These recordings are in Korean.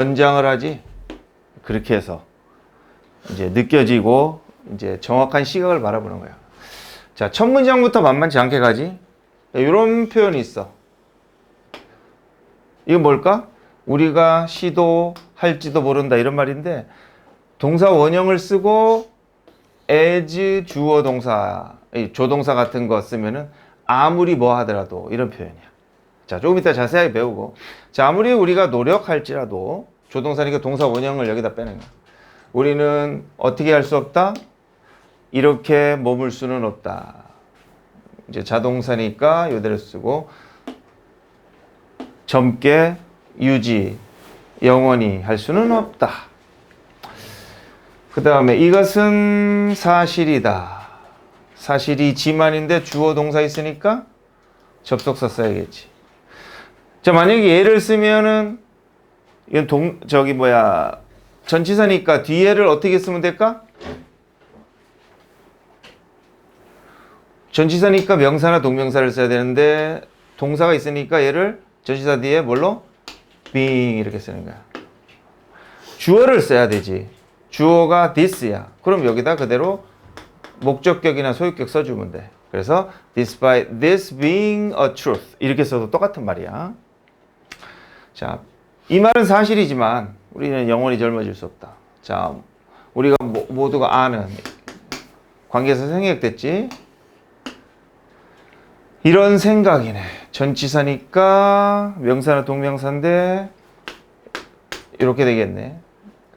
연장을 하지. 그렇게 해서 이제 느껴지고 이제 정확한 시각을 바라보는 거야. 자, 첫 문장부터 만만치 않게 가지. 이런 표현이 있어. 이건 뭘까? 우리가 시도할지도 모른다 이런 말인데, 동사 원형을 쓰고 as 주어 동사, 조동사 같은 거 쓰면은 아무리 뭐 하더라도 이런 표현이야. 자, 조금 이따 자세하게 배우고. 자, 아무리 우리가 노력할지라도 조동사니까 동사 원형을 여기다 빼는 거야. 우리는 어떻게 할 수 없다? 이렇게 머물 수는 없다. 이제 자동사니까 이대로 쓰고, 젊게 유지, 영원히 할 수는 없다. 그 다음에 이것은 사실이다. 사실이지만인데 주어 동사 있으니까 접속사 써야겠지. 자, 만약에 얘를 쓰면은 이건 전치사니까 뒤에를 어떻게 쓰면 될까? 전치사니까 명사나 동명사를 써야 되는데 동사가 있으니까 얘를 전치사 뒤에 뭘로? being 이렇게 쓰는 거야. 주어를 써야 되지. 주어가 this야. 그럼 여기다 그대로 목적격이나 소유격 써주면 돼. 그래서 despite this being a truth 이렇게 써도 똑같은 말이야. 자, 이 말은 사실이지만 우리는 영원히 젊어질 수 없다. 자, 우리가 모두가 아는 관계에서 생략됐지. 이런 생각이네. 전치사니까 명사나 동명사인데 이렇게 되겠네.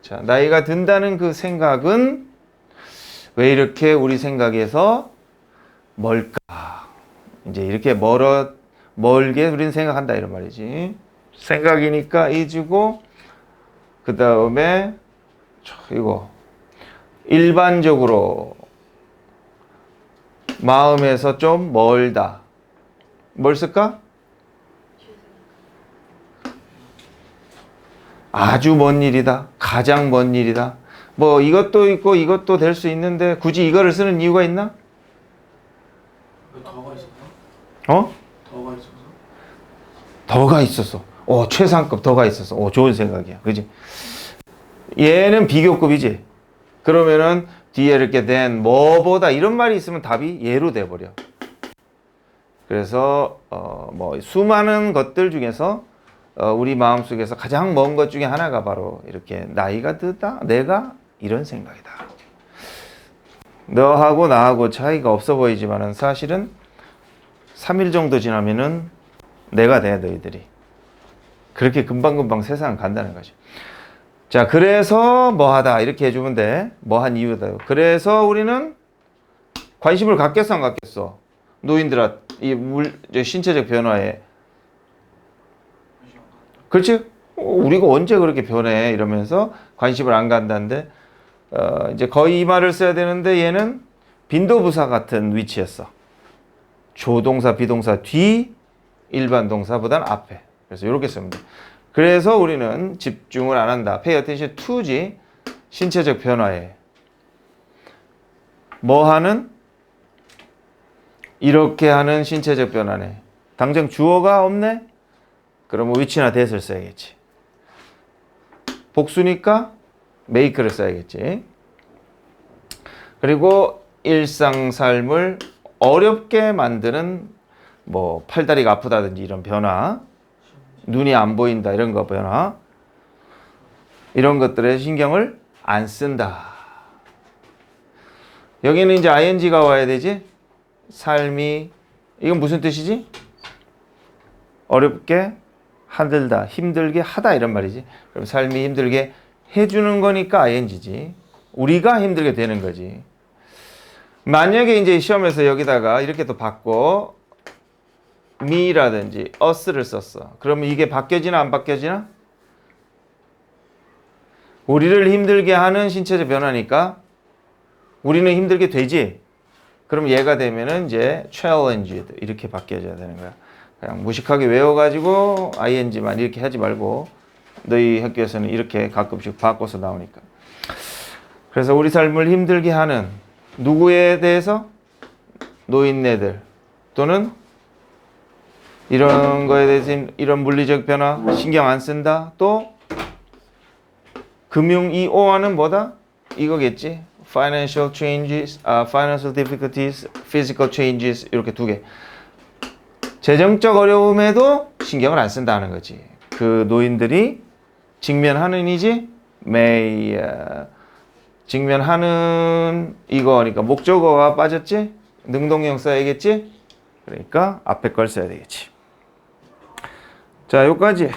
자, 나이가 든다는 그 생각은 왜 이렇게 우리 생각에서 멀까? 이제 이렇게 멀게 우리는 생각한다 이런 말이지. 생각이니까 이주고, 그 다음에 이거 일반적으로 마음에서 좀 멀다. 뭘 쓸까? 아주 먼 일이다. 가장 먼 일이다. 뭐 이것도 있고 이것도 될 수 있는데 굳이 이거를 쓰는 이유가 있나? 더가 있었나? 어? 더가 있어서? 더가 있었어. 최상급 더가 있었어. 좋은 생각이야. 그지? 얘는 비교급이지. 그러면은 뒤에 이렇게 된 뭐보다 이런 말이 있으면 답이 얘로 돼버려. 그래서 수많은 것들 중에서 우리 마음속에서 가장 먼 것 중에 하나가 바로 이렇게 나이가 들다 내가 이런 생각이다. 너하고 나하고 차이가 없어 보이지만은 사실은 3일 정도 지나면은 내가 돼, 너희들이. 그렇게 금방금방 세상 간다는 거죠. 자, 그래서 뭐하다 이렇게 해주면 돼. 뭐한 이유다. 그래서 우리는 관심을 갖겠어 안 갖겠어? 노인들아, 신체적 변화에. 그렇지? 우리가 언제 그렇게 변해? 이러면서 관심을 안 간다는데, 이제 거의 이 말을 써야 되는데 얘는 빈도부사 같은 위치였어. 조동사, 비동사 뒤, 일반 동사보다는 앞에. 그래서 이렇게 쓰면 돼. 그래서 우리는 집중을 안 한다. Pay attention to지. 신체적 변화에. 뭐 하는? 이렇게 하는 신체적 변화네. 당장 주어가 없네? 그러면 위치나 that을 써야겠지. 복수니까 make를 써야겠지. 그리고 일상 삶을 어렵게 만드는 팔다리가 아프다든지 이런 변화, 눈이 안 보인다 이런 거 변화, 이런 것들에 신경을 안 쓴다. 여기는 이제 ing가 와야 되지. 삶이, 이건 무슨 뜻이지? 어렵게 하들다, 힘들게 하다 이런 말이지. 그럼 삶이 힘들게 해주는 거니까 ing지. 우리가 힘들게 되는 거지. 만약에 이제 시험에서 여기다가 이렇게 또 바꿔 me라든지 us를 썼어. 그러면 이게 바뀌어지나 안 바뀌어지나? 우리를 힘들게 하는 신체적 변화니까 우리는 힘들게 되지. 그럼 얘가 되면은 이제 challenged 이렇게 바뀌어져야 되는 거야. 그냥 무식하게 외워가지고 ing만 이렇게 하지 말고 너희 학교에서는 이렇게 가끔씩 바꿔서 나오니까. 그래서 우리 삶을 힘들게 하는 누구에 대해서? 노인네들 또는 이런 거에 대해서 이런 물리적 변화 신경 안 쓴다. 또 금융 이 o와는 뭐다? 이거겠지. Financial changes, financial difficulties, physical changes 이렇게 두 개. 재정적 어려움에도 신경을 안 쓴다는 거지. 그 노인들이 직면하는 이지 may 직면하는 이거니까 목적어가 빠졌지? 능동형 써야겠지? 그러니까 앞에 걸 써야 되겠지. 자, 여기까지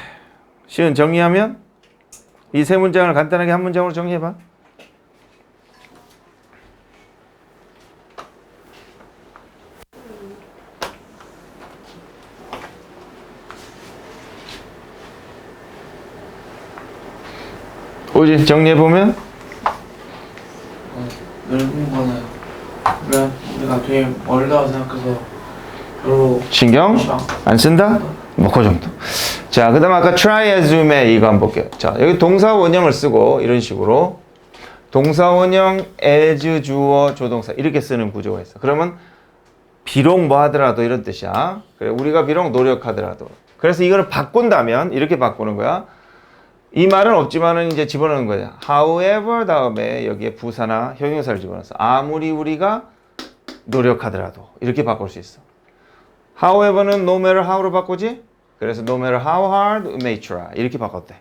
시은 정리하면 이 세 문장을 간단하게 한 문장으로 정리해봐. 오지 정리해보면 늙은 거는 그래 우리가 되게 멀다고 생각해서 별로 신경 안 쓴다? 뭐 그 정도. 자, 그 다음 아까 try as you may 이거 한번 볼게요. 자, 여기 동사 원형을 쓰고 이런 식으로 동사 원형 as 주어 조동사 이렇게 쓰는 구조가 있어. 그러면 비록 뭐 하더라도 이런 뜻이야. 그래, 우리가 비록 노력하더라도. 그래서 이거를 바꾼다면 이렇게 바꾸는 거야. 이 말은 없지만은 이제 집어넣는 거야. However 다음에 여기에 부사나 형용사를 집어넣어서 아무리 우리가 노력하더라도 이렇게 바꿀 수 있어. However는 no matter how로 바꾸지? 그래서 no matter how hard we may try 이렇게 바꿨대.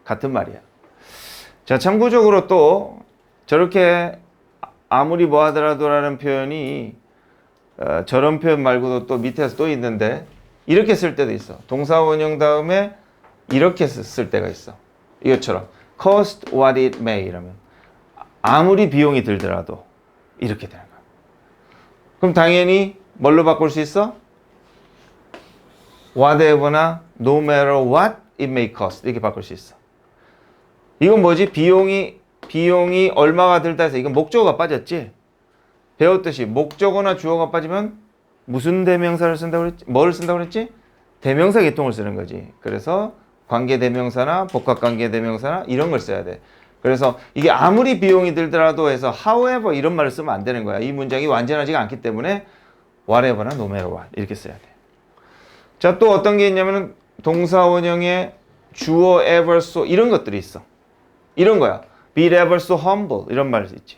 같은 말이야. 자, 참고적으로 또 저렇게 아무리 뭐 하더라도라는 표현이 저런 표현 말고도 또 밑에서 또 있는데 이렇게 쓸 때도 있어. 동사 원형 다음에 이렇게 쓸 때가 있어. 이것처럼 cost what it may 이러면 아무리 비용이 들더라도 이렇게 되는 거야. 그럼 당연히 뭘로 바꿀 수 있어? whatever나 no matter what it may cost 이렇게 바꿀 수 있어. 이건 뭐지? 비용이 얼마가 들다 해서 이건 목적어가 빠졌지? 배웠듯이 목적어나 주어가 빠지면 무슨 대명사를 쓴다고 그랬지? 뭐를 쓴다고 그랬지? 대명사 계통을 쓰는 거지. 그래서 관계대명사나 복합관계대명사나 이런 걸 써야 돼. 그래서 이게 아무리 비용이 들더라도 해서 however 이런 말을 쓰면 안 되는 거야. 이 문장이 완전하지가 않기 때문에 whatever나 no matter what 이렇게 써야 돼. 자, 또 어떤 게 있냐면은 동사 원형에 주어 ever so 이런 것들이 있어. 이런 거야. be ever so humble 이런 말이 있지.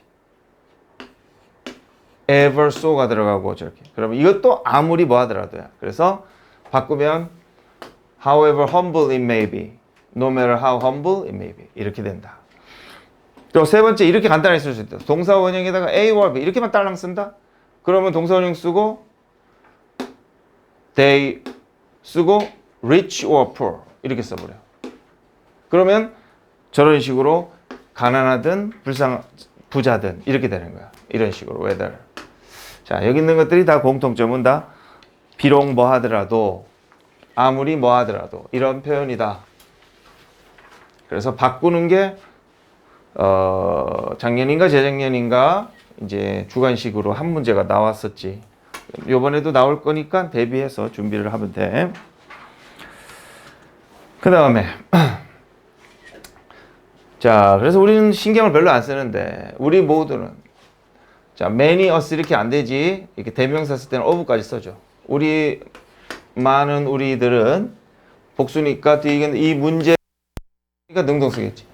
ever so가 들어가고 저렇게. 그러면 이것도 아무리 뭐 하더라도야. 그래서 바꾸면 however humble it may be, no matter how humble it may be 이렇게 된다. 또 세 번째 이렇게 간단하게 쓸 수 있다. 동사 원형에다가 A or B 이렇게만 딸랑 쓴다. 그러면 동사 원형 쓰고 they 쓰고 rich or poor 이렇게 써버려. 그러면 저런 식으로 가난하든 부자든 이렇게 되는 거야. 이런 식으로 whether. 자, 여기 있는 것들이 다 공통점은 다 비록 뭐 하더라도 아무리 뭐 하더라도 이런 표현이다. 그래서 바꾸는 게 작년인가 재작년인가 이제 주관식으로 한 문제가 나왔었지. 이번에도 나올 거니까 대비해서 준비를 하면 돼. 그 다음에 자, 그래서 우리는 신경을 별로 안 쓰는데 우리 모두는 자, many, us 이렇게 안 되지. 이렇게 대명사 쓸 때는 of까지 써줘. 많은 우리들은 복수니까 뒤에 이 문제가 능동쓰겠지.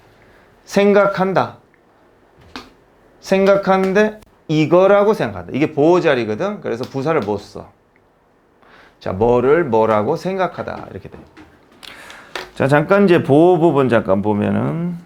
생각한다. 생각하는데 이거라고 생각한다. 이게 보호 자리거든. 그래서 부사를 못 써. 자, 뭐라고 생각하다 이렇게 돼. 자, 잠깐 이제 보호 부분 잠깐 보면은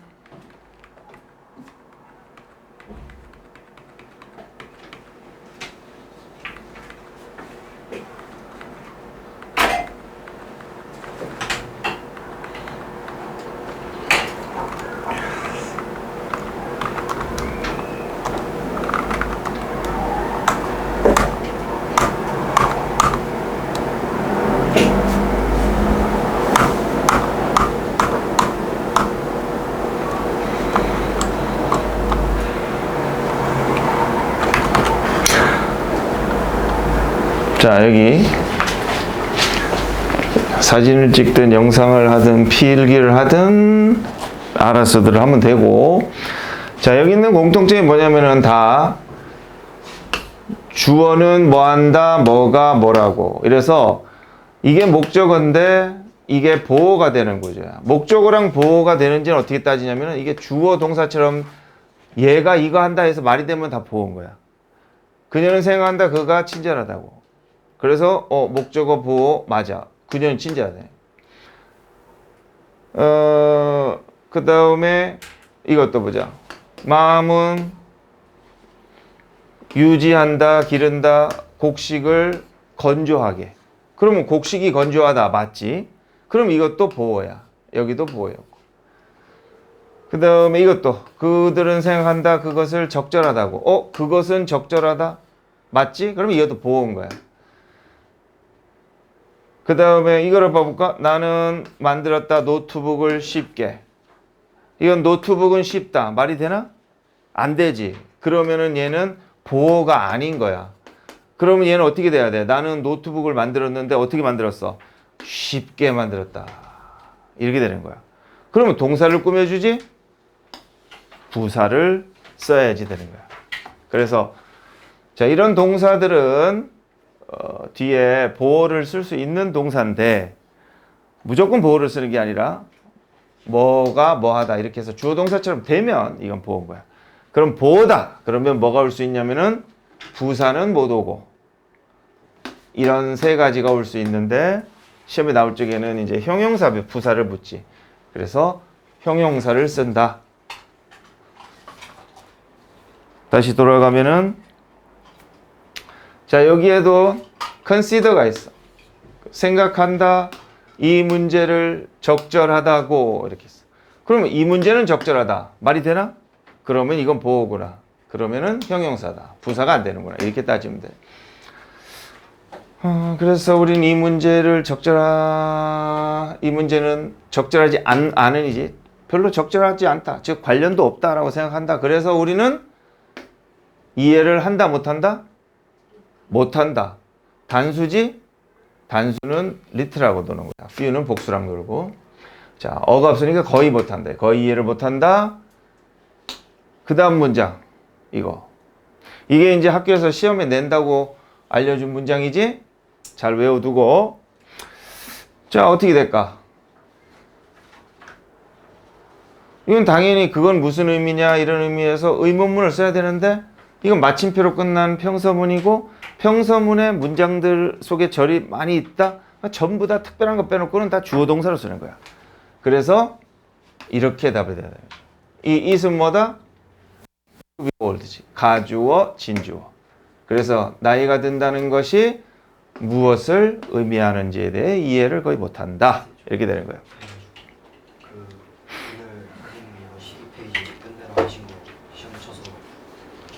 자, 여기 사진을 찍든 영상을 하든 필기를 하든 알아서들 하면 되고, 자, 여기 있는 공통점이 뭐냐면은 다 주어는 뭐 한다, 뭐가 뭐라고. 이래서 이게 목적어인데 이게 보호가 되는 구조야. 목적어랑 보호가 되는지는 어떻게 따지냐면은 이게 주어 동사처럼 얘가 이거 한다 해서 말이 되면 다 보호인 거야. 그녀는 생각한다 그가 친절하다고. 그래서 목적어 보호 맞아. 그녀는 친절하다. 그 다음에 이것도 보자. 마음은 유지한다, 기른다, 곡식을 건조하게. 그러면 곡식이 건조하다 맞지? 그럼 이것도 보호야. 여기도 보호였고. 그 다음에 이것도 그들은 생각한다 그것을 적절하다고. 그것은 적절하다 맞지? 그러면 이것도 보호인 거야. 그 다음에 이거를 봐볼까? 나는 만들었다 노트북을 쉽게. 이건 노트북은 쉽다 말이 되나? 안 되지. 그러면은 얘는 보호가 아닌 거야. 그러면 얘는 어떻게 돼야 돼? 나는 노트북을 만들었는데 어떻게 만들었어? 쉽게 만들었다. 이렇게 되는 거야. 그러면 동사를 꾸며주지? 부사를 써야지 되는 거야. 그래서 자 이런 동사들은 뒤에 보호를 쓸 수 있는 동사인데 무조건 보호를 쓰는 게 아니라 뭐가 뭐하다 이렇게 해서 주어 동사처럼 되면 이건 보호인 거야. 그럼 보호다. 그러면 뭐가 올 수 있냐면은 부사는 못 오고 이런 세 가지가 올 수 있는데 시험에 나올 적에는 이제 형용사 부사를 붙지. 그래서 형용사를 쓴다. 다시 돌아가면은 자 여기에도 consider가 있어. 생각한다. 이 문제를 적절하다고 이렇게 했어. 그러면 이 문제는 적절하다. 말이 되나? 그러면 이건 보호구나. 그러면은 형용사다. 부사가 안 되는구나. 이렇게 따지면 돼. 그래서 우린 이 문제를 이 문제는 적절하지 않으니지. 별로 적절하지 않다. 즉 관련도 없다라고 생각한다. 그래서 우리는 이해를 한다 못한다? 못한다. 단수지? 단수는 리트라고 노는 거야. few는 복수랑 놀고. 자, 어가 없으니까 거의 못한다. 거의 이해를 못한다. 그 다음 문장. 이거. 이게 이제 학교에서 시험에 낸다고 알려준 문장이지? 잘 외워두고. 자, 어떻게 될까? 이건 당연히 그건 무슨 의미냐 이런 의미에서 의문문을 써야 되는데 이건 마침표로 끝난 평서문이고 평서문의 문장들 속에 절이 많이 있다. 전부 다 특별한 거 빼놓고는 다 주어 동사로 쓰는 거야. 그래서 이렇게 답이 돼야 돼요. 이 it은 뭐다? 올드지. 가주어, 진주어. 그래서 나이가 든다는 것이 무엇을 의미하는지에 대해 이해를 거의 못한다. 이렇게 되는 거예요. 오늘 선생님이 12페이지 끝내라 하신 거 시험 쳐서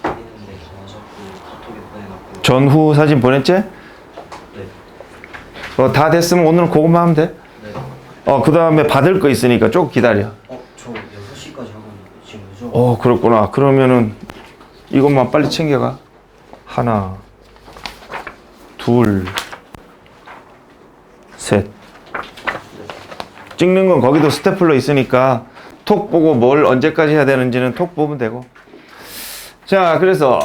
확인했는데 전화자꾸 카톡에 보내놨고 전후 사진 보냈지? 네. 다 됐으면 오늘은 그것만 하면 돼. 네. 그 다음에 받을 거 있으니까 조금 기다려. 저 6시까지 하고 있는데 지금 늦어. 그렇구나. 그러면은 이것만 빨리 챙겨가. 하나, 둘, 셋. 찍는 건 거기도 스태플러 있으니까 톡 보고 뭘 언제까지 해야 되는지는 톡 보면 되고. 자, 그래서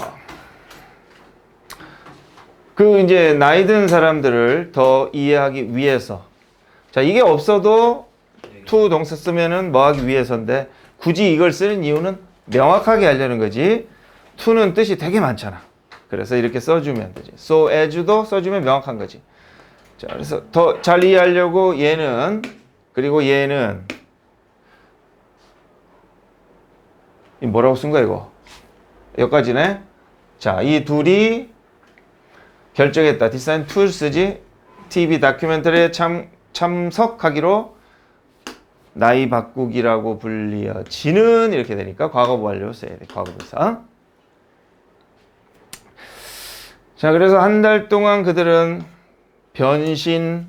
그 이제 나이 든 사람들을 더 이해하기 위해서 자, 이게 없어도 to 동사 쓰면은 뭐 하기 위해서인데 굳이 이걸 쓰는 이유는 명확하게 하려는 거지. to는 뜻이 되게 많잖아. 그래서 이렇게 써주면 되지. so as도 써주면 명확한 거지. 자, 그래서 더 잘 이해하려고 얘는 그리고 얘는 이 뭐라고 쓴 거야 이거? 여기까지네. 자, 이 둘이 결정했다. decide to 쓰지. TV 다큐멘터리에 참석하기로 나이 바꾸기라고 불리어지는 이렇게 되니까 과거부 완료 써야 돼. 과거부사. 자, 그래서 한 달 동안 그들은 변신했다.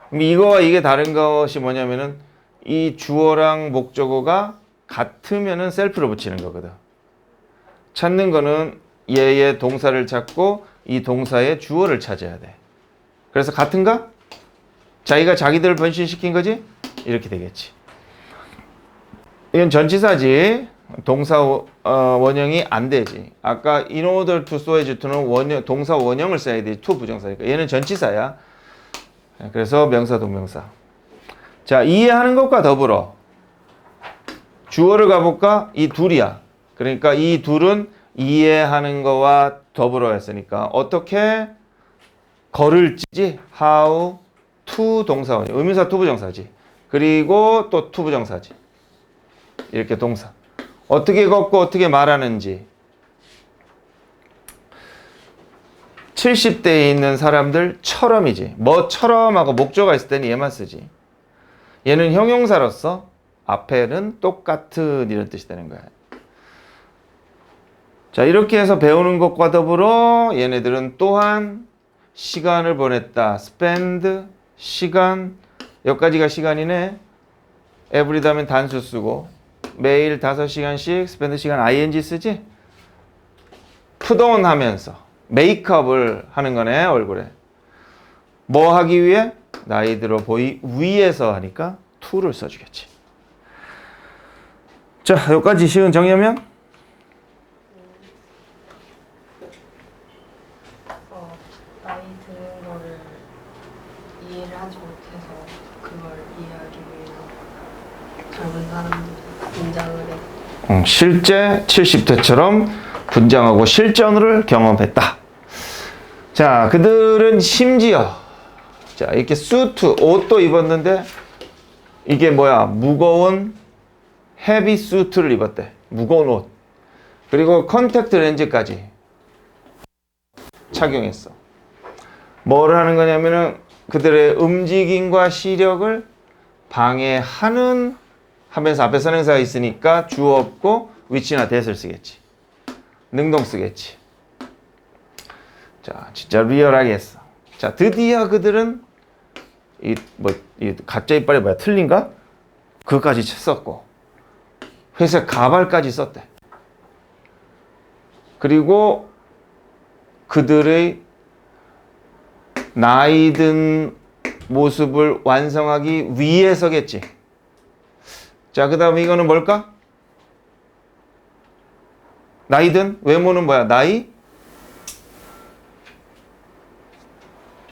그럼 이거와 이게 다른 것이 뭐냐면은 이 주어랑 목적어가 같으면은 셀프로 붙이는 거거든. 찾는 거는 얘의 동사를 찾고 이 동사의 주어를 찾아야 돼. 그래서 같은가? 자기가 자기들을 변신시킨 거지? 이렇게 되겠지. 이건 전치사지. 동사 원형이 안 되지. 아까 in order to so as to는 동사 원형을 써야 돼. to 부정사니까. 얘는 전치사야. 그래서 명사, 동명사. 자, 이해하는 것과 더불어 주어를 가볼까? 이 둘이야. 그러니까 이 둘은 이해하는 거와 더불어 했으니까 어떻게 걸을지 how to 동사원이 의문사 투부정사지. 그리고 또 투부정사지. 이렇게 동사. 어떻게 걷고 어떻게 말하는지. 70대에 있는 사람들처럼이지. 뭐처럼 하고 목조가 있을 때는 얘만 쓰지. 얘는 형용사로서 앞에는 똑같은 이런 뜻이 되는 거야. 자, 이렇게 해서 배우는 것과 더불어 얘네들은 또한 시간을 보냈다. spend, 시간. 여기까지가 시간이네. every 다음엔 단수 쓰고 매일 5시간씩 spend 시간 ing 쓰지? put on 하면서 메이크업을 하는 거네, 얼굴에. 뭐 하기 위해? 나이 들어 보이 위해서 하니까 to를 써주겠지. 자, 여기까지 시은 정의하면? 나이 드는 거를 이해를 하지 못해서 그걸 이해하기 위해서 젊은 사람들이 분장을 해. 실제 70대처럼 분장하고 실전을 경험했다. 자, 그들은 심지어 자, 이렇게 수트, 옷도 입었는데 이게 뭐야? 무거운 헤비 수트를 입었대. 무거운 옷. 그리고 컨택트 렌즈까지 착용했어. 뭘 하는 거냐면은 그들의 움직임과 시력을 방해하는 하면서 앞에 선행사가 있으니까 주어 없고 위치나 that을 쓰겠지. 능동 쓰겠지. 자, 진짜 리얼하게 했어. 자, 드디어 그들은 이 가짜 이빨이 뭐야? 틀린가? 그것까지 썼고 회색 가발까지 썼대. 그리고 그들의 나이 든 모습을 완성하기 위해서겠지. 자, 그 다음에 이거는 뭘까? 나이 든 외모는 뭐야? 나이?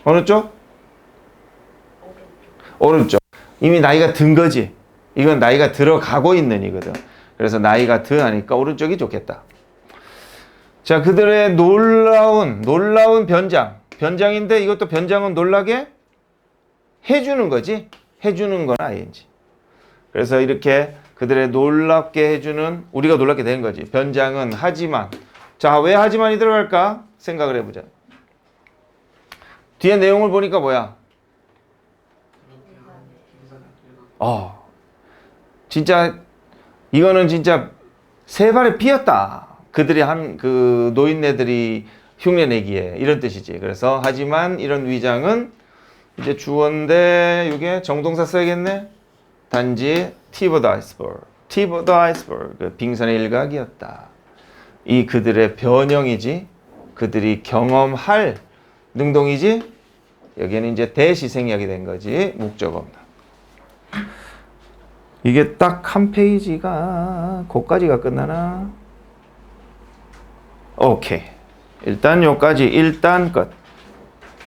어느 쪽? 오른쪽. 이미 나이가 든 거지. 이건 나이가 들어가고 있는 이거든. 그래서 나이가 든 하니까 오른쪽이 좋겠다. 자, 그들의 놀라운 변장. 변장인데 이것도 변장은 놀라게 해주는 거지. 해주는 건 ing. 그래서 이렇게 그들의 놀랍게 해주는, 우리가 놀랍게 된 거지. 변장은 하지만. 자, 왜 하지만이 들어갈까? 생각을 해보자. 뒤에 내용을 보니까 뭐야? 진짜 이거는 진짜 세 발에 피었다. 그들이 한 그 노인네들이 흉내내기에 이런 뜻이지. 그래서 하지만 이런 위장은 이제 주어인데 이게 정동사 써야겠네. 단지 tip of the iceberg, tip of the iceberg, 그 빙산의 일각이었다. 이 그들의 변형이지. 그들이 경험할 능동이지. 여기에는 이제 대시 생략이 된 거지. 목적 없는. 이게 딱 한 페이지가 거기까지가 끝나나? 오케이. 일단 여기까지 일단 끝.